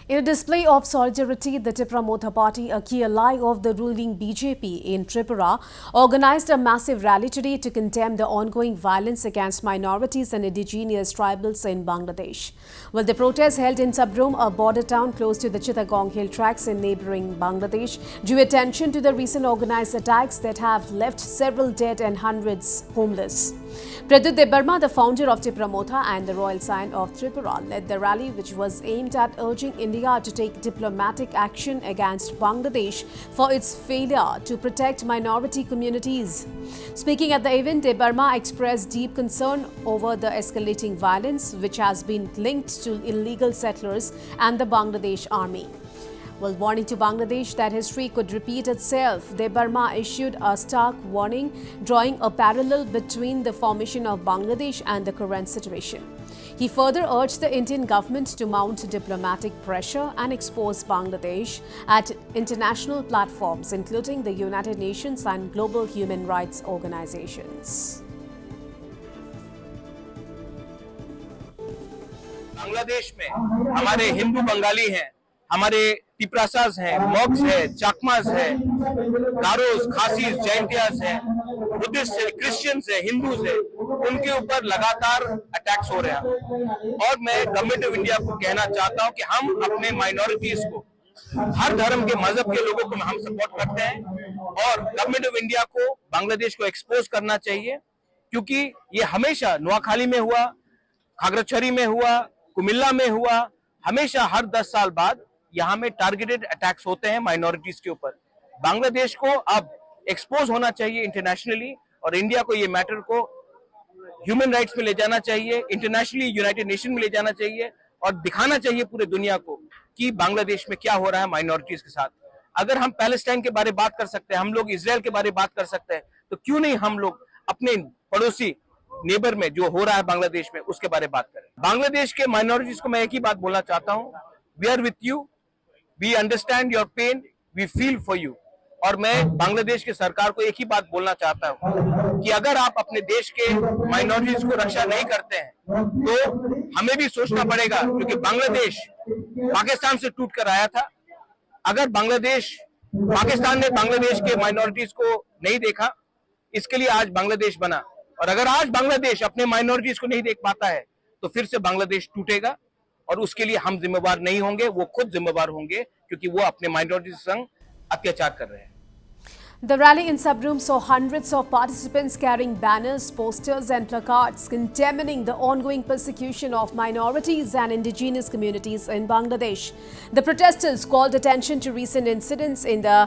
In a display of solidarity, the Tipra Motha Party, a key ally of the ruling BJP in Tripura, organized a massive rally today to condemn the ongoing violence against minorities and indigenous tribals in Bangladesh. Well, the protest held in Sabroom, a border town close to the Chittagong hill tracts in neighboring Bangladesh, drew attention to the recent organized attacks that have left several dead and hundreds homeless. Pradyut Debbarma, the founder of Tipra Motha and the Royal Scion of Tripura, led the rally, which was aimed at urging India to take diplomatic action against Bangladesh for its failure to protect minority communities. Speaking at the event, Debbarma expressed deep concern over the escalating violence, which has been linked to illegal settlers and the Bangladesh army. Well, warning to Bangladesh that history could repeat itself, Debbarma issued a stark warning, drawing a parallel between the formation of Bangladesh and the current situation. He further urged the Indian government to mount diplomatic pressure and expose Bangladesh at international platforms, including the United Nations and global human rights organizations. Bangladesh में हमारे हिंदू बंगाली हैं, हमारे तिपरासास हैं, मॉक्स हैं, चाकमास हैं, Garros, Khasis, जैंतियास हैं, Buddhist हैं, Christians हैं, हिंदूज हैं, उनके ऊपर लगातार अटैक्स हो रहे हैं। और मैं गवर्नमेंट ऑफ इंडिया को कहना चाहता हूं कि हम अपने माइनॉरिटीज को, हर धर्म के मजहब के लोगों को हम सपोर्ट करते हैं और गवर्नमेंट ऑफ इंडिया को बांग्लादेश को एक्सपोज करना चाहिए, क्योंकि ये हमेशा नोआखाली में हुआ, खागराछड़ी में हुआ, कुमिल्ला में हुआ, हमेशा हर 10 साल बाद यहाँ में टारगेटेड अटैक्स होते हैं माइनॉरिटीज के ऊपर। बांग्लादेश को अब एक्सपोज होना चाहिए इंटरनेशनली और इंडिया को ये मैटर को ह्यूमन राइट्स में ले जाना चाहिए, इंटरनेशनली यूनाइटेड नेशन में ले जाना चाहिए और दिखाना चाहिए पूरे दुनिया को कि बांग्लादेश में क्या हो रहा है माइनॉरिटीज के साथ। अगर हम पैलेस्टाइन के बारे में बात कर सकते हैं, हम लोग इजराइल के बारे में बात कर सकते हैं, तो क्यों नहीं हम लोग अपने पड़ोसी नेबर में जो हो रहा है बांग्लादेश में उसके बारे में बात करें। बांग्लादेश के माइनॉरिटीज को मैं एक ही बात बोलना चाहता हूं, we are with you, we understand your pain, we feel for you. और मैं बांग्लादेश की सरकार को एक ही बात बोलना चाहता हूं कि अगर आप अपने देश के माइनॉरिटीज को रक्षा नहीं करते हैं तो हमें भी सोचना पड़ेगा, क्योंकि बांग्लादेश पाकिस्तान से टूट कर आया था। अगर पाकिस्तान ने बांग्लादेश के माइनॉरिटीज को नहीं देखा, इसके लिए आज बांग्लादेश बना। और अगर आज बांग्लादेश अपने माइनॉरिटीज को नहीं देख पाता है तो फिर से बांग्लादेश टूटेगा और उसके लिए हम जिम्मेवार नहीं होंगे, वो खुद जिम्मेवार होंगे, क्योंकि वो अपने माइनॉरिटीज संग अत्याचार कर रहे हैं। The rally in Sabroom saw hundreds of participants carrying banners, posters and placards condemning the ongoing persecution of minorities and indigenous communities in Bangladesh. The protesters called attention to recent incidents in the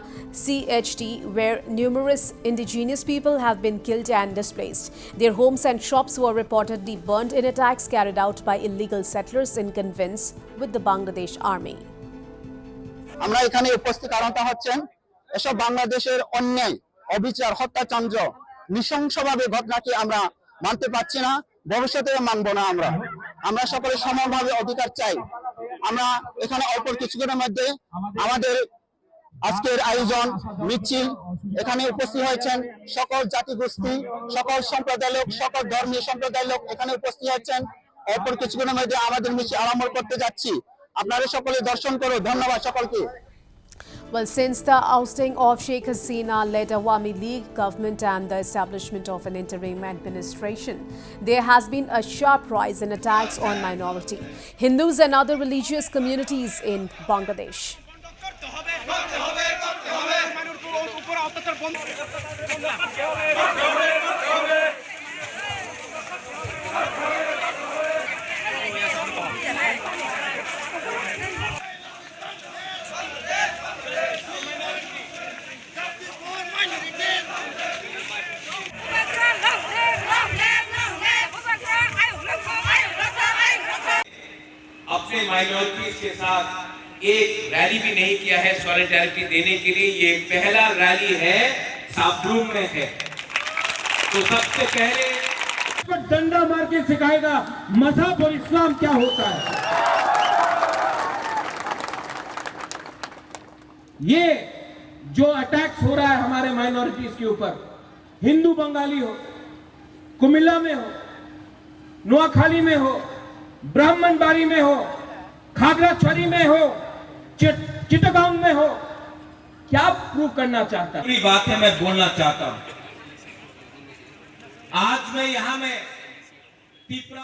CHT where numerous indigenous people have been killed and displaced. Their homes and shops were reportedly burned in attacks carried out by illegal settlers in connivance with the Bangladesh army. আমরা এখানে উপস্থিত কারণটা হচ্ছেন এসব বাংলাদেশের অন্যায়, অবিচার, হত্যাকাণ্ড, নৃশংসভাবে ঘটনাকে আমরা মানতে পারছি না, ভবিষ্যতে মানব না। আমরা সকলে সমানভাবে অধিকার চাই। আমরা এখানে অল্প কিছুক্ষণের মধ্যে আমাদের আজকের আয়োজন মিছিল, এখানে উপস্থিত হয়েছেন সকল জাতিগোষ্ঠী, সকল সম্প্রদায়ের লোক, সকল ধর্মীয় সম্প্রদায়ের লোক এখানে উপস্থিত হয়েছেন। অল্প কিছুক্ষণের মধ্যে আমাদের মিছিল আরম্ভ করতে যাচ্ছি। আপনারা সকলে দর্শন করো। ধন্যবাদ সকলকে। Well, since the ousting of Sheikh Hasina-led Awami League government and the establishment of an interim administration, there has been a sharp rise in attacks on minority, Hindus and other religious communities in Bangladesh. अपने minorities के साथ एक rally भी नहीं किया है solidarity देने के लिए। ये पहला रैली है, साबरूम में है। तो सबसे पहले डंडा मार के सिखाएगा मजहब और इस्लाम क्या होता है। ये जो अटैक्स हो रहा है हमारे माइनॉरिटीज के ऊपर, हिंदू बंगाली हो, कुमिल्ला में हो, नोआखाली में हो, ब्राह्मणबाड़ी में हो, खागड़ाछड़ी में हो, चिटगांव में हो, क्या प्रूव करना चाहता है? पूरी बातें मैं बोलना चाहता हूं। आज मैं यहां में तीसरा